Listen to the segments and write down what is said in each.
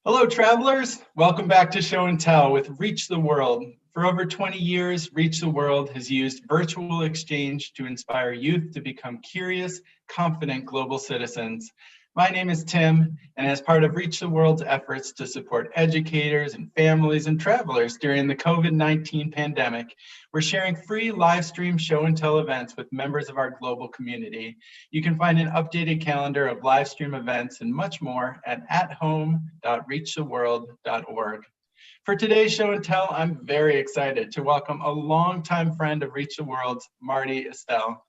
Hello, travelers. Welcome back to Show and Tell with Reach the World. For over 20 years, Reach the World has used virtual exchange to inspire youth to become curious, confident global citizens. My name is Tim, and as part of Reach the World's efforts to support educators and families and travelers during the COVID-19 pandemic, we're sharing free live stream show and tell events with members of our global community. You can find an updated calendar of live stream events and much more at athome.reachtheworld.org. For today's show and tell, I'm very excited to welcome a longtime friend of Reach the World's Marti Estell.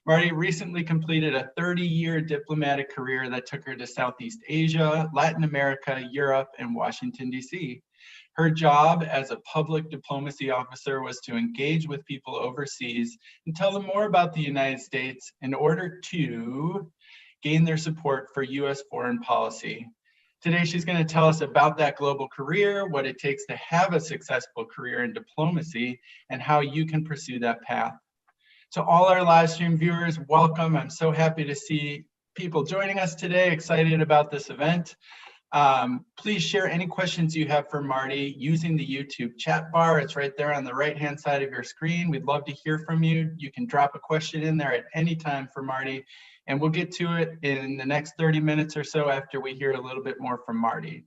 Marti recently completed a 30-year diplomatic career that took her to Southeast Asia, Latin America, Europe, and Washington, D.C. Her job as a public diplomacy officer was to engage with people overseas and tell them more about the United States in order to gain their support for U.S. foreign policy. Today, she's going to tell us about that global career, what it takes to have a successful career in diplomacy, and how you can pursue that path. To all our live stream viewers, welcome. I'm so happy to see people joining us today, excited about this event. Please share any questions you have for Marti using the YouTube chat bar. It's right there on the right-hand side of your screen. We'd love to hear from you. You can drop a question in there at any time for Marti, and we'll get to it in the next 30 minutes or so after we hear a little bit more from Marti.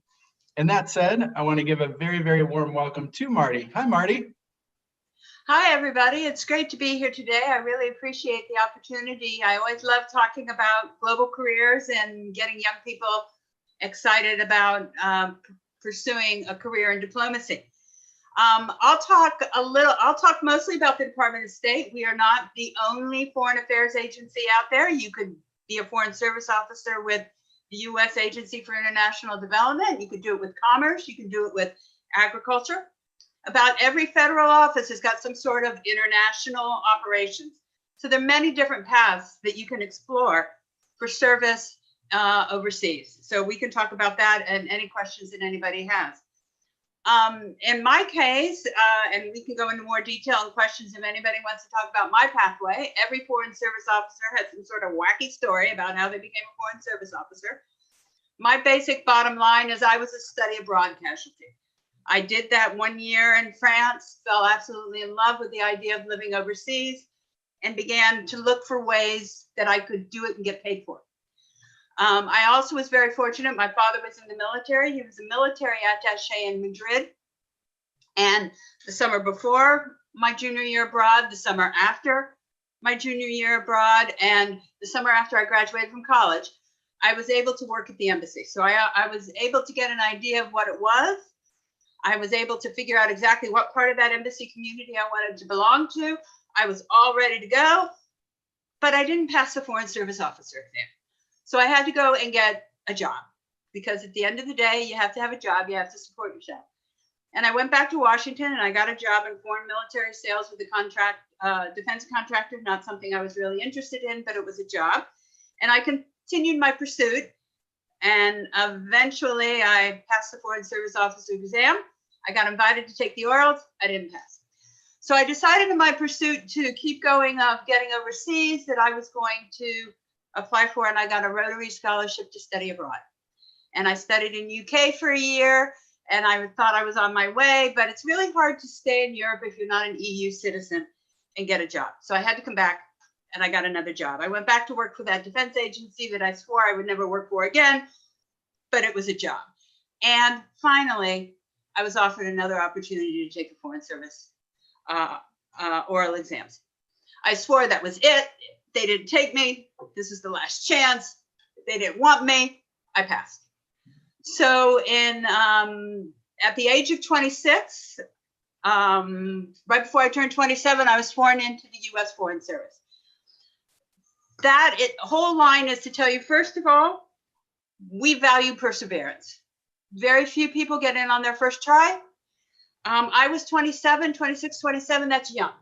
And that said, I want to give a very, very warm welcome to Marti. Hi, Marti. Hi, everybody. It's great to be here today. I really appreciate the opportunity. I always love talking about global careers and getting young people excited about pursuing a career in diplomacy. I'll talk mostly about the Department of State. We are not the only foreign affairs agency out there. You could be a foreign service officer with the U.S. Agency for International Development. You could do it with commerce. You can do it with agriculture. About every federal office has got some sort of international operations. So there are many different paths that you can explore for service overseas. So we can talk about that and any questions that anybody has. In my case, and we can go into more detail and questions if anybody wants to talk about my pathway, every foreign service officer has some sort of wacky story about how they became a foreign service officer. My basic bottom line is I was a study abroad casualty. I did that 1 year in France, fell absolutely in love with the idea of living overseas, and began to look for ways that I could do it and get paid for it. I also was very fortunate. My father was in the military. He was a military attaché in Madrid. And the summer before my junior year abroad, the summer after my junior year abroad, and the summer after I graduated from college, I was able to work at the embassy. So I was able to get an idea of what it was. I was able to figure out exactly what part of that embassy community I wanted to belong to. I was all ready to go, but I didn't pass the Foreign Service Officer exam. So I had to go and get a job, because at the end of the day, you have to have a job, you have to support yourself. And I went back to Washington and I got a job in foreign military sales with a defense contractor, not something I was really interested in, but it was a job. And I continued my pursuit. And eventually I passed the Foreign Service Officer exam. I got invited to take the orals. I didn't pass. So I decided in my pursuit to keep going of getting overseas that I was going to apply for, and I got a Rotary scholarship to study abroad. And I studied in UK for a year, and I thought I was on my way, but it's really hard to stay in Europe if you're not an EU citizen and get a job. So I had to come back and I got another job. I went back to work for that defense agency that I swore I would never work for again, but it was a job. And finally, I was offered another opportunity to take the Foreign Service oral exams. I swore that was it. They didn't take me. This is the last chance. They didn't want me. I passed. So at the age of 26, right before I turned 27, I was sworn into the U.S. Foreign Service. Whole line is to tell you, first of all, we value perseverance. Very few people get in on their first try. I was 26, 27, that's young.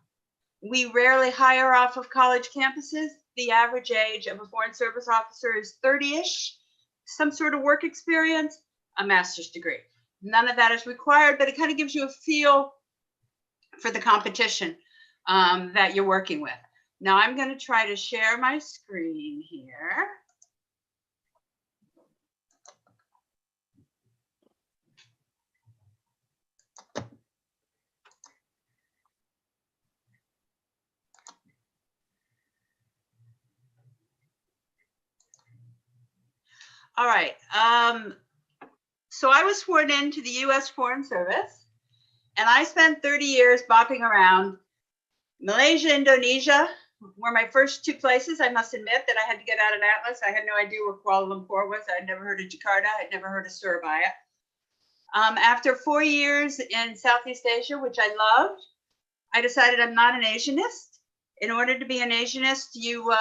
We rarely hire off of college campuses. The average age of a Foreign Service officer is 30-ish, some sort of work experience, a master's degree. None of that is required, but it kind of gives you a feel for the competition that you're working with. Now I'm going to try to share my screen here. All right. So I was sworn into the U.S. Foreign Service, and I spent 30 years bopping around. Malaysia, Indonesia were my first two places. I must admit that I had to get out an atlas. I had no idea where Kuala Lumpur was. I'd never heard of Jakarta. I'd never heard of Surabaya. After 4 years in Southeast Asia, which I loved, I decided I'm not an Asianist. In order to be an Asianist, you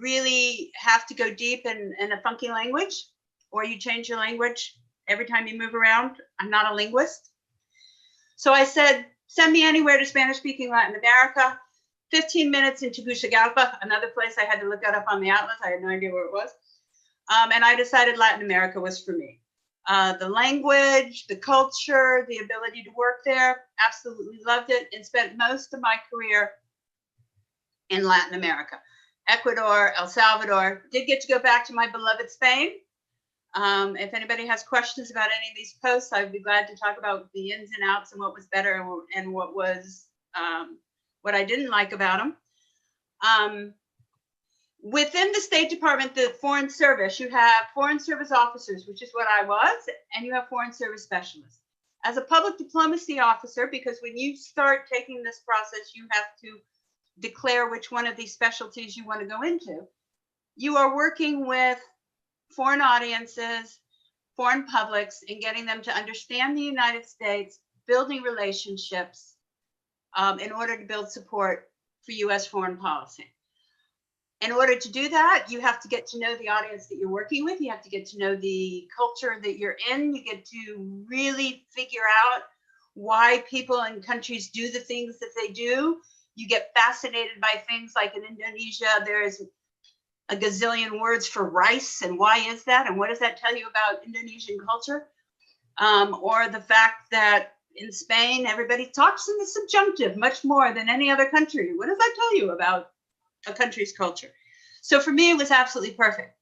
really have to go deep in a funky language, or you change your language every time you move around. I'm not a linguist. So I said, send me anywhere to Spanish-speaking Latin America. 15 minutes in Tegucigalpa, another place I had to look that up on the atlas. I had no idea where it was. And I decided Latin America was for me. The language, the culture, the ability to work there, absolutely loved it, and spent most of my career in Latin America. Ecuador, El Salvador. Did get to go back to my beloved Spain. If anybody has questions about any of these posts, I'd be glad to talk about the ins and outs and what was better and what was what I didn't like about them. Within the State Department, the Foreign Service, you have Foreign Service officers, which is what I was, and you have Foreign Service specialists. As a public diplomacy officer, because when you start taking this process, you have to declare which one of these specialties you want to go into. You are working with foreign audiences, foreign publics, and getting them to understand the United States, building relationships in order to build support for U.S. foreign policy. In order to do that, you have to get to know the audience that you're working with. You have to get to know the culture that you're in. You get to really figure out why people and countries do the things that they do. You get fascinated by things like in Indonesia, there's a gazillion words for rice, and why is that? And what does that tell you about Indonesian culture? Or the fact that in Spain, everybody talks in the subjunctive much more than any other country. What does that tell you about a country's culture? So for me, it was absolutely perfect.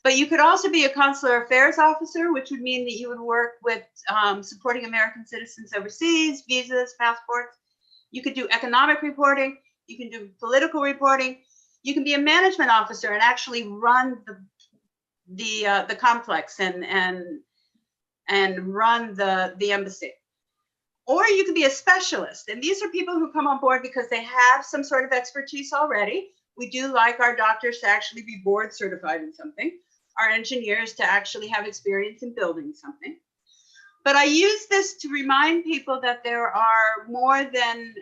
But you could also be a consular affairs officer, which would mean that you would work with supporting American citizens overseas, visas, passports. You could do economic reporting. You can do political reporting. You can be a management officer and actually run the complex and run the embassy. Or you could be a specialist. And these are people who come on board because they have some sort of expertise already. We do like our doctors to actually be board certified in something, our engineers to actually have experience in building something. But I use this to remind people that there are more than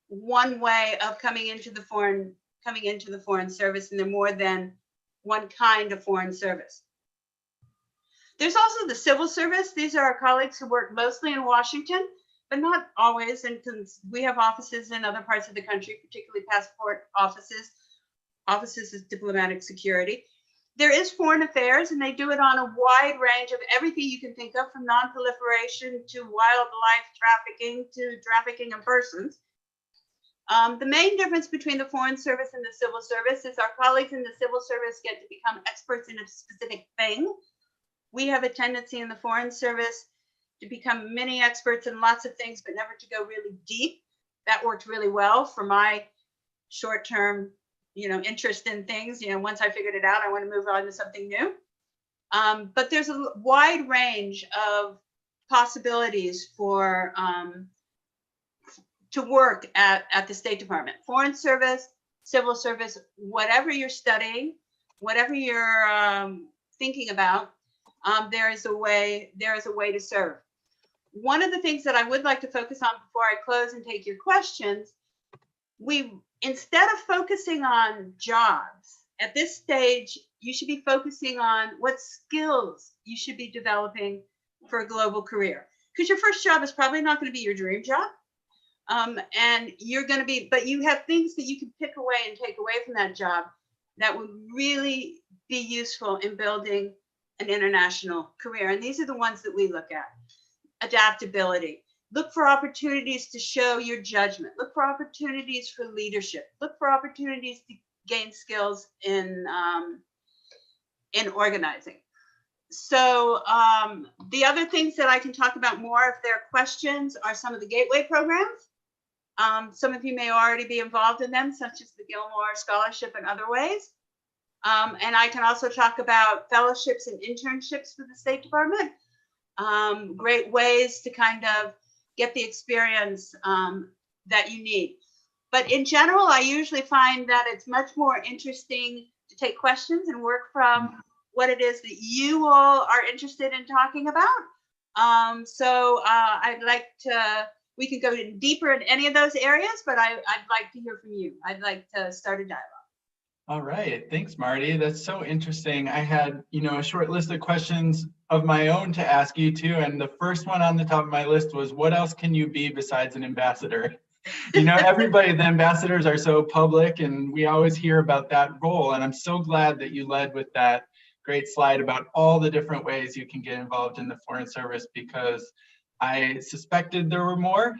one way of coming into the foreign service, and there are more than one kind of foreign service. There's also the civil service. These are our colleagues who work mostly in Washington, but not always. And we have offices in other parts of the country, particularly passport offices of diplomatic security. There is foreign affairs, and they do it on a wide range of everything you can think of, from non-proliferation to wildlife trafficking to trafficking in persons. The main difference between the Foreign Service and the Civil Service is our colleagues in the Civil Service get to become experts in a specific thing. We have a tendency in the Foreign Service to become mini experts in lots of things, but never to go really deep. That worked really well for my short-term, interest in things. Once I figured it out, I want to move on to something new. But there's a wide range of possibilities for to work at the State Department. Foreign Service, Civil Service, whatever you're studying, whatever you're thinking about, there is a way to serve. One of the things that I would like to focus on before I close and take your questions, instead of focusing on jobs, at this stage, you should be focusing on what skills you should be developing for a global career. Because your first job is probably not going to be your dream job. And but you have things that you can pick away and take away from that job that would really be useful in building an international career. And these are the ones that we look at. Adaptability. Look for opportunities to show your judgment. Look for opportunities for leadership. Look for opportunities to gain skills in organizing. So the other things that I can talk about more, if there are questions, are some of the gateway programs. Some of you may already be involved in them, such as the Gilmore Scholarship and other ways. And I can also talk about fellowships and internships with the State Department. Great ways to kind of get the experience that you need. But in general, I usually find that it's much more interesting to take questions and work from what it is that you all are interested in talking about. So I'd like to, we can go deeper in any of those areas, but I'd like to hear from you. I'd like to start a dialogue. All right, thanks, Marty. That's so interesting. I had, a short list of questions of my own to ask you too. And the first one on the top of my list was, what else can you be besides an ambassador? Everybody, the ambassadors are so public and we always hear about that role. And I'm so glad that you led with that great slide about all the different ways you can get involved in the Foreign Service, because I suspected there were more,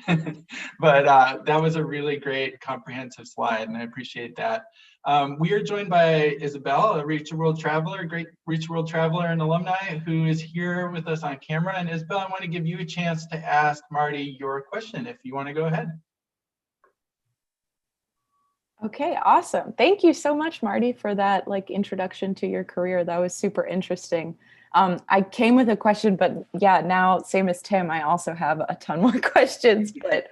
but that was a really great comprehensive slide and I appreciate that. We are joined by Isabel, a Reach the World traveler, a great Reach the World traveler and alumni who is here with us on camera. And Isabel, I want to give you a chance to ask Marty your question if you want to go ahead. Okay, awesome. Thank you so much, Marty, for that introduction to your career. That was super interesting. I came with a question, but yeah, now same as Tim, I also have a ton more questions. But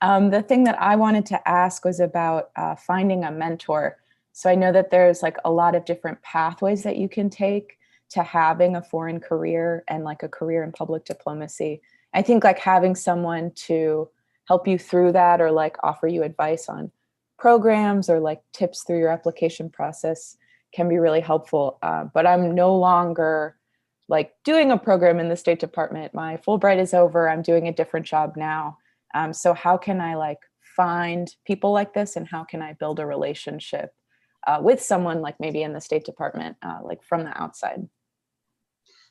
the thing that I wanted to ask was about finding a mentor. So I know that there's a lot of different pathways that you can take to having a foreign career and a career in public diplomacy. I think having someone to help you through that or offer you advice on programs or tips through your application process can be really helpful. But I'm no longer doing a program in the State Department. My Fulbright is over. I'm doing a different job now. So how can I find people like this, and how can I build a relationship with someone maybe in the State Department, from the outside?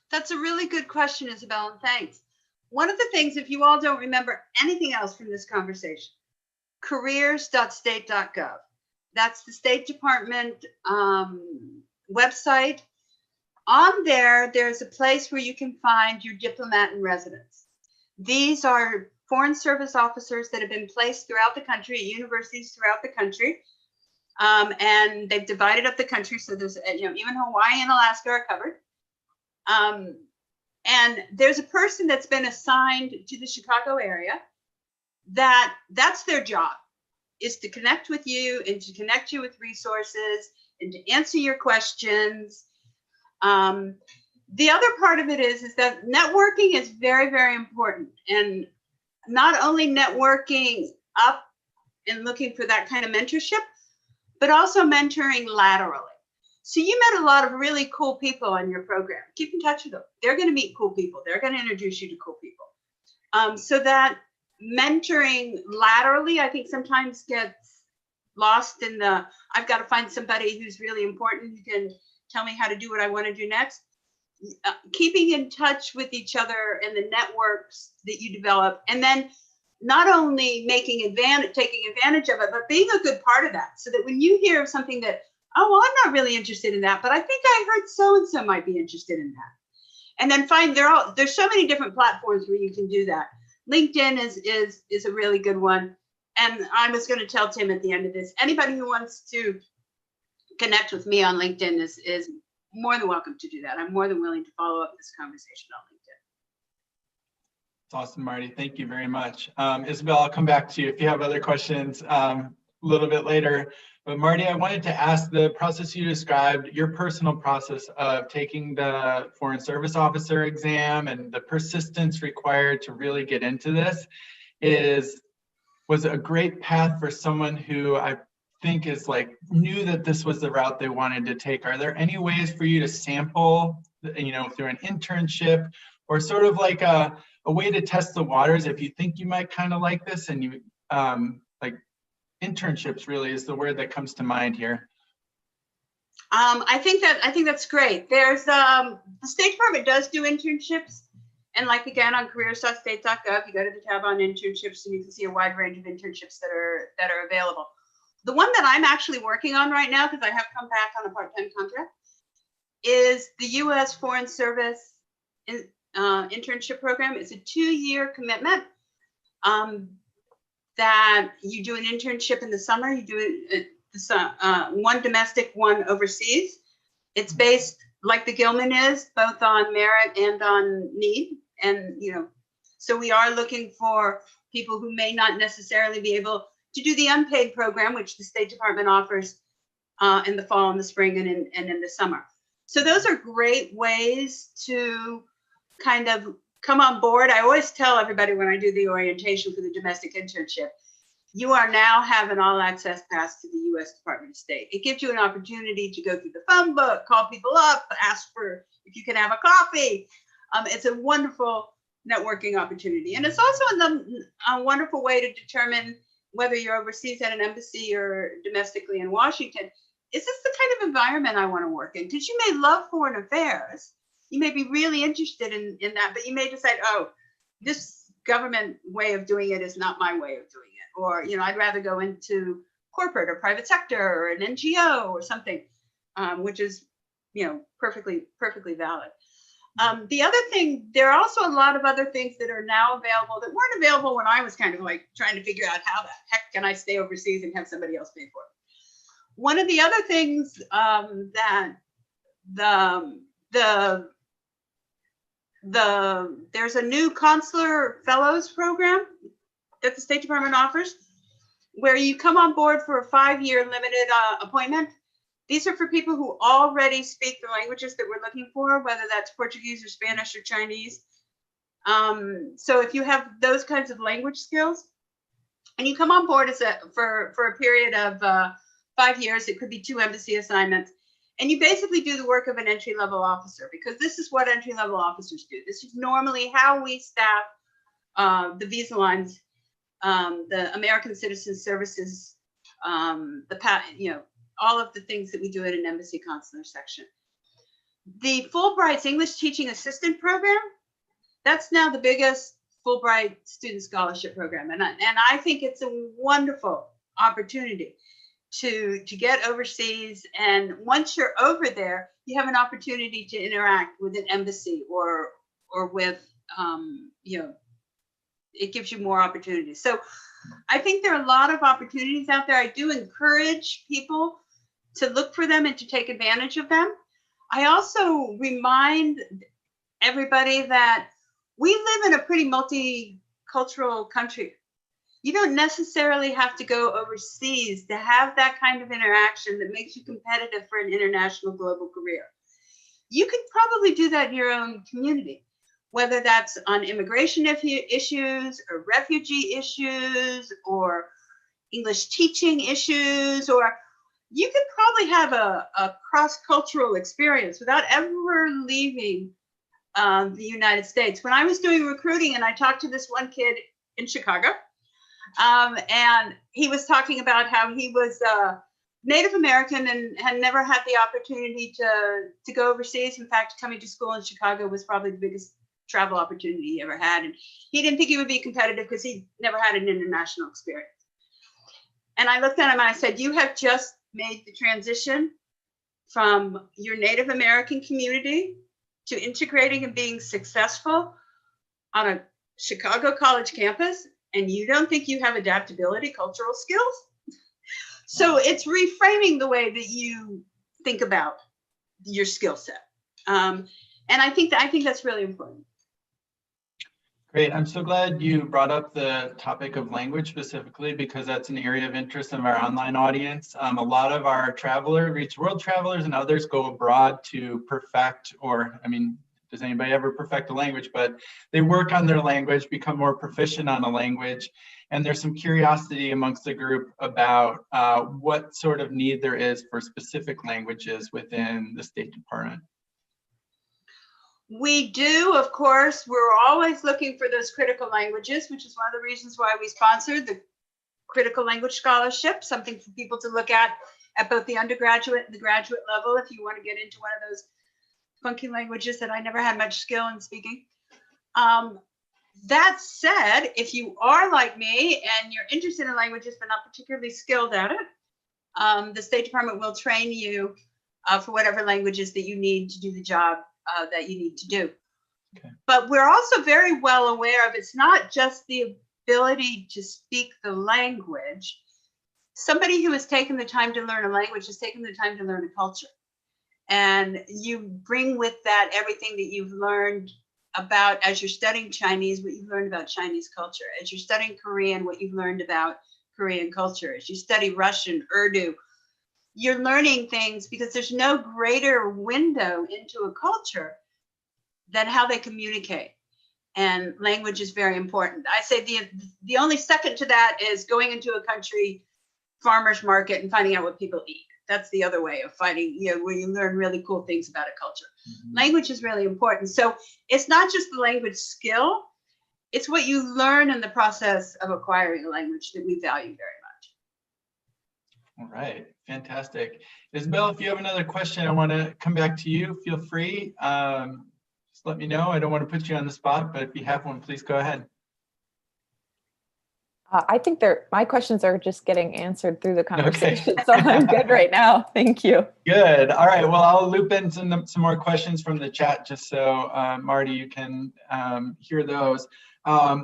That's a really good question, Isabel, and thanks. One of the things, if you all don't remember anything else from this conversation, careers.state.gov. That's the State Department website. On there, there's a place where you can find your diplomat in residence. These are Foreign Service officers that have been placed throughout the country, at universities throughout the country. And they've divided up the country. So there's, even Hawaii and Alaska are covered. And there's a person that's been assigned to the Chicago area that's their job, is to connect with you and to connect you with resources and to answer your questions. The other part of it is that networking is very, very important. And not only networking up and looking for that kind of mentorship, but also mentoring laterally. So you met a lot of really cool people on your program. Keep in touch with them. They're going to meet cool people. They're going to introduce you to cool people. So that mentoring laterally, I think sometimes gets lost in the, I've got to find somebody who's really important who can tell me how to do what I want to do next. Keeping in touch with each other and the networks that you develop, and then not only taking advantage of it, but being a good part of that, so that when you hear of something that, oh, well, I'm not really interested in that, but I think I heard so-and-so might be interested in that. And then there's so many different platforms where you can do that. LinkedIn is a really good one. And I was going to tell Tim at the end of this, anybody who wants to connect with me on LinkedIn is more than welcome to do that. I'm more than willing to follow up this conversation on LinkedIn. It's awesome, Marty. Thank you very much. Isabel, I'll come back to you if you have other questions a little bit later. But Marty, I wanted to ask, the process you described, your personal process of taking the Foreign Service Officer exam and the persistence required to really get into this was a great path for someone who I think is knew that this was the route they wanted to take. Are there any ways for you to sample, through an internship or sort of a way to test the waters if you think you might kind of like this, and you internships really is the word that comes to mind here. I think that's great. There's the State Department does do internships, and again on careers.state.gov, you go to the tab on internships and you can see a wide range of internships that are available. The one that I'm actually working on right now, because I have come back on a part-time contract, is the U.S. Foreign Service internship program. It's a 2-year commitment. That you do an internship in the summer, you do one domestic, one overseas. It's based, like the Gilman is, both on merit and on need. And, so we are looking for people who may not necessarily be able to do the unpaid program, which the State Department offers in the fall and the spring and in the summer. So those are great ways to kind of come on board. I always tell everybody when I do the orientation for the domestic internship, you are now have an all access pass to the U.S. Department of State. It gives you an opportunity to go through the phone book, call people up, ask for if you can have a coffee. It's a wonderful networking opportunity. And it's also a wonderful way to determine whether you're overseas at an embassy or domestically in Washington. Is this the kind of environment I want to work in? Because you may love foreign affairs. You may be really interested in that, but you may decide, oh, this government way of doing it is not my way of doing it. Or, I'd rather go into corporate or private sector or an NGO or something, which is, perfectly valid. The other thing, there are also a lot of other things that are now available that weren't available when I was kind of like trying to figure out how the heck can I stay overseas and have somebody else pay for it. One of the other things that there's a new consular fellows program that the State Department offers, where you come on board for a 5-year limited appointment. These are for people who already speak the languages that we're looking for, whether that's Portuguese or Spanish or Chinese. So if you have those kinds of language skills, and you come on board for a period of 5 years, it could be 2 embassy assignments, and you basically do the work of an entry-level officer, because this is what entry-level officers do. This is normally how we staff the visa lines, the American Citizen Services, all of the things that we do at an embassy consular section. The Fulbright's English Teaching Assistant Program, that's now the biggest Fulbright student scholarship program. And I think it's a wonderful opportunity to get overseas. And once you're over there, you have an opportunity to interact with an embassy or with, it gives you more opportunities. So I think there are a lot of opportunities out there. I do encourage people to look for them and to take advantage of them. I also remind everybody that we live in a pretty multicultural country. You don't necessarily have to go overseas to have that kind of interaction that makes you competitive for an international global career. You can probably do that in your own community, whether that's on immigration issues or refugee issues or English teaching issues, or you could probably have a cross-cultural experience without ever leaving the United States. When I was doing recruiting and I talked to this one kid in Chicago, and he was talking about how he was Native American and had never had the opportunity to go overseas. In fact, coming to school in Chicago was probably the biggest travel opportunity he ever had. And he didn't think he would be competitive because he never had an international experience. And I looked at him and I said, you have just made the transition from your Native American community to integrating and being successful on a Chicago college campus, and you don't think you have adaptability, cultural skills? So it's reframing the way that you think about your skill set. And I think that's really important. Great. I'm so glad you brought up the topic of language specifically, because that's an area of interest of our online audience. A lot of our Reach World travelers and others go abroad to perfect, or, I mean, does anybody ever perfect a language? But they work on their language, become more proficient on a language. And there's some curiosity amongst the group about what sort of need there is for specific languages within the State Department. We do, of course. We're always looking for those critical languages, which is one of the reasons why we sponsored the Critical Language Scholarship, something for people to look at both the undergraduate and the graduate level if you want to get into one of those funky languages that I never had much skill in speaking. That said, if you are like me and you're interested in languages but not particularly skilled at it, the State Department will train you for whatever languages that you need to do the job that you need to do. Okay. But we're also very well aware of, it's not just the ability to speak the language. Somebody who has taken the time to learn a language has taken the time to learn a culture. And you bring with that everything that you've learned about, as you're studying Chinese, what you've learned about Chinese culture. As you're studying Korean, what you've learned about Korean culture. As you study Russian, Urdu, you're learning things because there's no greater window into a culture than how they communicate. And language is very important. I say the only second to that is going into a country farmer's market and finding out what people eat. That's the other way of finding, where you learn really cool things about a culture. Mm-hmm. Language is really important. So it's not just the language skill, it's what you learn in the process of acquiring a language that we value very much. All right, fantastic. Isabel, if you have another question, I want to come back to you. Feel free. Just let me know. I don't want to put you on the spot, but if you have one, please go ahead. I think my questions are just getting answered through the conversation, okay. So I'm good right now. Thank you. Good. All right. Well, I'll loop in some more questions from the chat just so, Marty, you can hear those.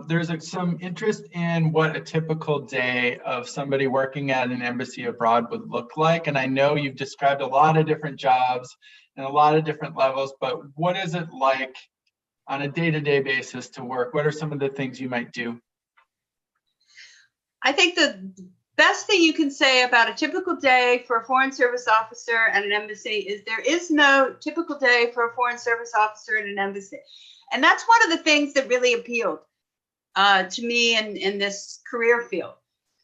There's some interest in what a typical day of somebody working at an embassy abroad would look like. And I know you've described a lot of different jobs and a lot of different levels, but what is it like on a day-to-day basis to work? What are some of the things you might do? I think the best thing you can say about a typical day for a foreign service officer at an embassy is there is no typical day for a foreign service officer at an embassy. And that's one of the things that really appealed to me in this career field,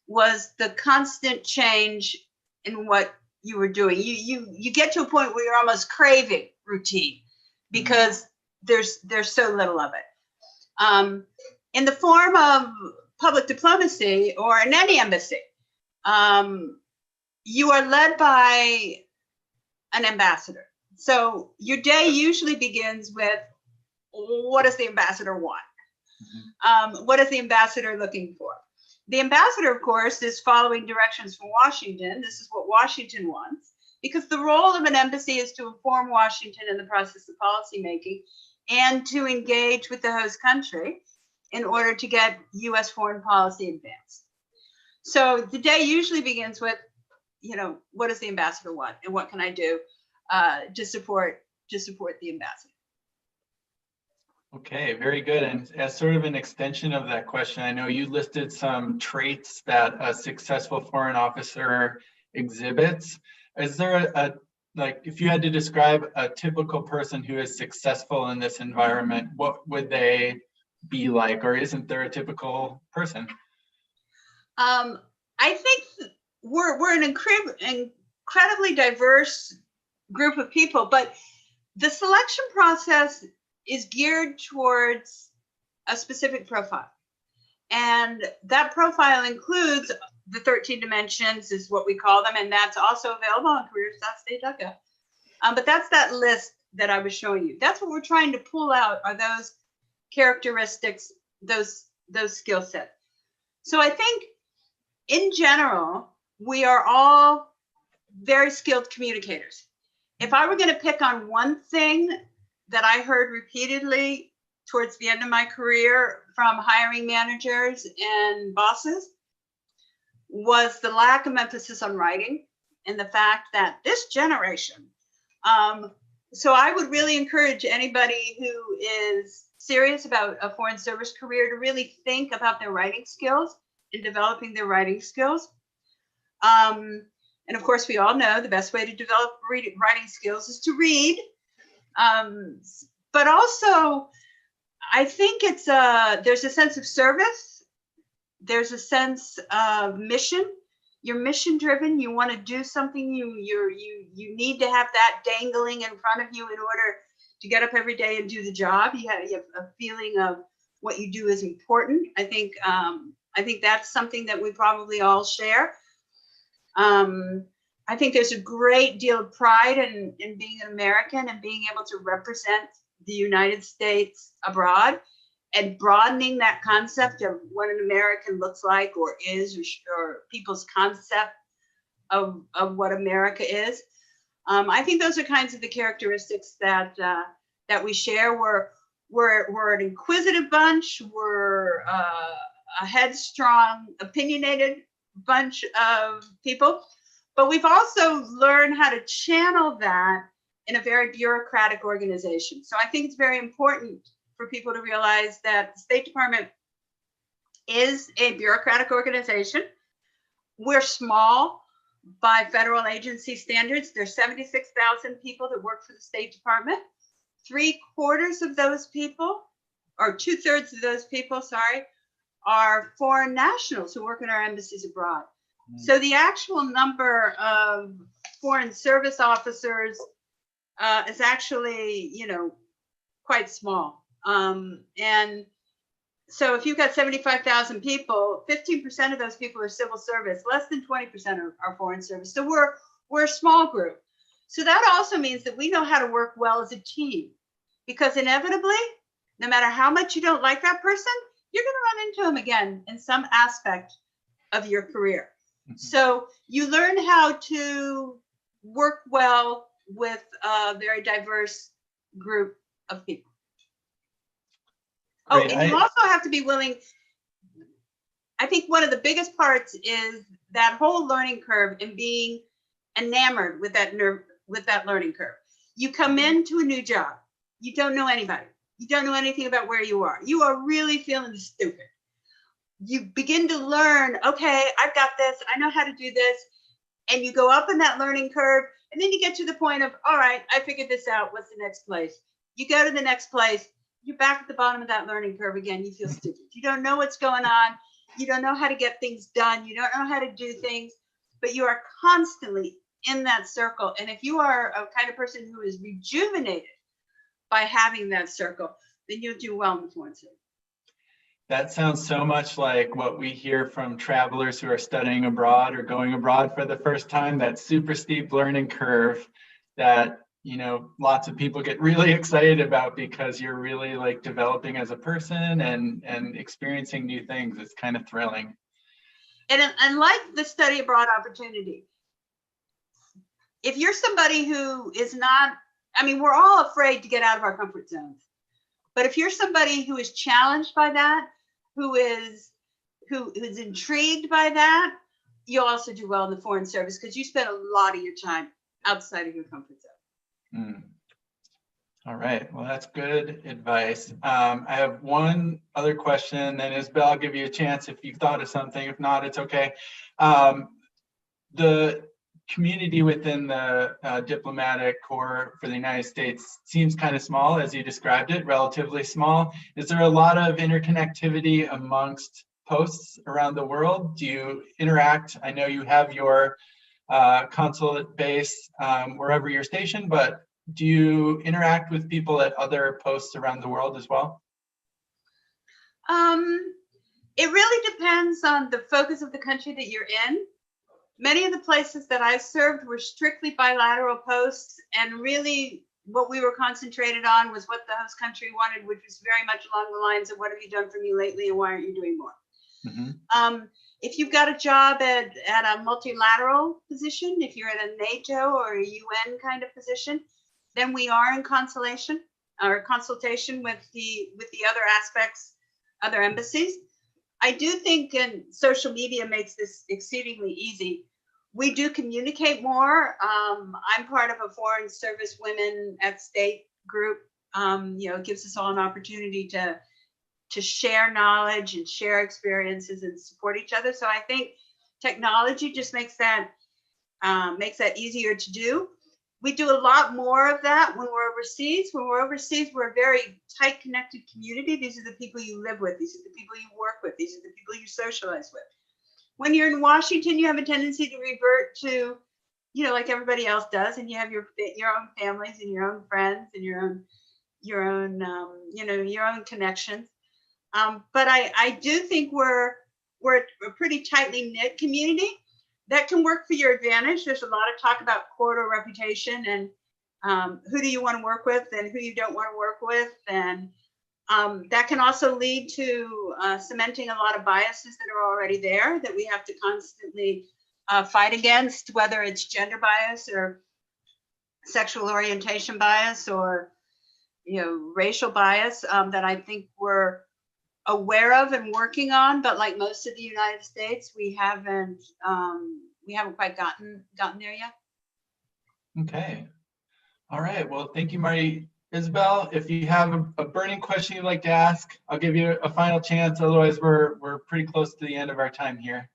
was the constant change in what you were doing. You get to a point where you're almost craving routine because there's so little of it. In the form of public diplomacy or in any embassy, you are led by an ambassador. So your day usually begins with, what does the ambassador want? Mm-hmm. What is the ambassador looking for? The ambassador, of course, is following directions from Washington. This is what Washington wants, because the role of an embassy is to inform Washington in the process of policymaking and to engage with the host country in order to get U.S. foreign policy advanced. So the day usually begins with, what does the ambassador want, and what can I do to support the ambassador? Okay, very good. And as sort of an extension of that question, I know you listed some traits that a successful foreign officer exhibits. Is there if you had to describe a typical person who is successful in this environment, what would they be like, or isn't there a typical person? I think we're an incredibly diverse group of people, but the selection process is geared towards a specific profile. And that profile includes the 13 dimensions, is what we call them, and that's also available on careers.state.gov. But that's that list that I was showing you. That's what we're trying to pull out, are those characteristics, those skill sets. So I think in general, we are all very skilled communicators. If I were going to pick on one thing that I heard repeatedly towards the end of my career from hiring managers and bosses, was the lack of emphasis on writing and the fact that this generation. So I would really encourage anybody who is serious about a foreign service career to really think about their writing skills and developing their writing skills. And of course, we all know the best way to develop writing skills is to read. But also, I think there's a sense of service. There's a sense of mission. You're mission driven. You want to do something. You need to have that dangling in front of you in order to get up every day and do the job. You have a feeling of what you do is important. I think that's something that we probably all share. I think there's a great deal of pride in being an American and being able to represent the United States abroad, and broadening that concept of what an American looks like or is, or people's concept of what America is. I think those are kinds of the characteristics that we share. We're an inquisitive bunch. We're a headstrong, opinionated bunch of people. But we've also learned how to channel that in a very bureaucratic organization. So I think it's very important for people to realize that the State Department is a bureaucratic organization. We're small by federal agency standards. There's 76,000 people that work for the State Department. 3/4 of those people, or 2/3 of those people, sorry, are foreign nationals who work in our embassies abroad. So the actual number of foreign service officers is actually, quite small. And so if you've got 75,000 people, 15% of those people are civil service, less than 20% are foreign service. So we're a small group. So that also means that we know how to work well as a team, because inevitably, no matter how much you don't like that person, you're going to run into them again in some aspect of your career. So you learn how to work well with a very diverse group of people. Great. And you also have to be willing. I think one of the biggest parts is that whole learning curve and being enamored with that learning curve. You come into a new job. You don't know anybody. You don't know anything about where you are. You are really feeling stupid. You begin to learn, okay, I've got this. I know how to do this. And you go up in that learning curve. And then you get to the point of, all right, I figured this out. What's the next place? You go to the next place. You're back at the bottom of that learning curve again. You feel stupid. You don't know what's going on. You don't know how to get things done. You don't know how to do things, but you are constantly in that circle. And if you are a kind of person who is rejuvenated by having that circle, then you'll do well in the foreign service. That sounds so much like what we hear from travelers who are studying abroad or going abroad for the first time, that super steep learning curve that, lots of people get really excited about, because you're really like developing as a person and experiencing new things. It's kind of thrilling. And like the study abroad opportunity, if you're somebody who is not, we're all afraid to get out of our comfort zones. But if you're somebody who is challenged by that, who is intrigued by that, you'll also do well in the foreign service, because you spend a lot of your time outside of your comfort zone. All right. Well, that's good advice. I have one other question, then Isabel, I'll give you a chance if you've thought of something. If not, it's okay. The community within the diplomatic corps for the United States seems kind of small, as you described it, relatively small. Is there a lot of interconnectivity amongst posts around the world? Do you interact? I know you have your consulate base wherever you're stationed, but do you interact with people at other posts around the world as well? It really depends on the focus of the country that you're in. Many of the places that I served were strictly bilateral posts, and really what we were concentrated on was what the host country wanted, which was very much along the lines of, what have you done for me lately and why aren't you doing more? If you've got a job at a multilateral position, if you're at a NATO or a UN kind of position, then we are in consultation with the other aspects, other embassies. I do think, and social media makes this exceedingly easy, we do communicate more. I'm part of a Foreign Service Women at State group. It gives us all an opportunity to share knowledge and share experiences and support each other. So I think technology just makes that easier to do. We do a lot more of that when we're overseas. When we're overseas, we're a very tight connected community. These are the people you live with. These are the people you work with. These are the people you socialize with. When you're in Washington, you have a tendency to revert to, like everybody else does, and you have your own families and your own friends and your own connections. But I do think we're a pretty tightly knit community. That can work for your advantage. There's a lot of talk about corridor reputation and who do you want to work with and who you don't want to work with. And that can also lead to cementing a lot of biases that are already there that we have to constantly fight against, whether it's gender bias or sexual orientation bias or racial bias that I think we're aware of and working on, but like most of the United States, we haven't quite gotten there yet. Okay. All right, well, thank you, Marty. Isabel, if you have a burning question you'd like to ask, I'll give you a final chance. Otherwise, we're pretty close to the end of our time here.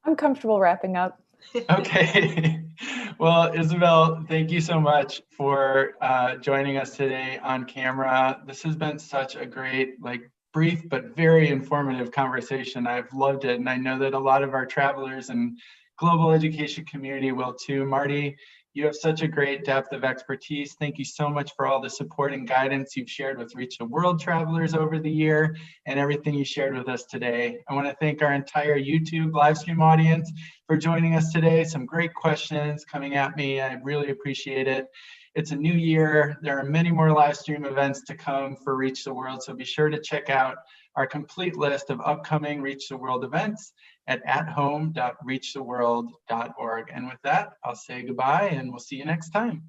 I'm comfortable wrapping up. Okay. Well, Isabel, thank you so much for joining us today on camera. This has been such a great, brief but very informative conversation. I've loved it, and I know that a lot of our travelers and global education community will too. Marty, you have such a great depth of expertise. Thank you so much for all the support and guidance you've shared with Reach the World travelers over the year and everything you shared with us today. I want to thank our entire YouTube live stream audience for joining us today. Some great questions coming at me. I really appreciate it. It's a new year. There are many more live stream events to come for Reach the World, so be sure to check out our complete list of upcoming Reach the World events at athome.reachtheworld.org. And with that, I'll say goodbye and we'll see you next time.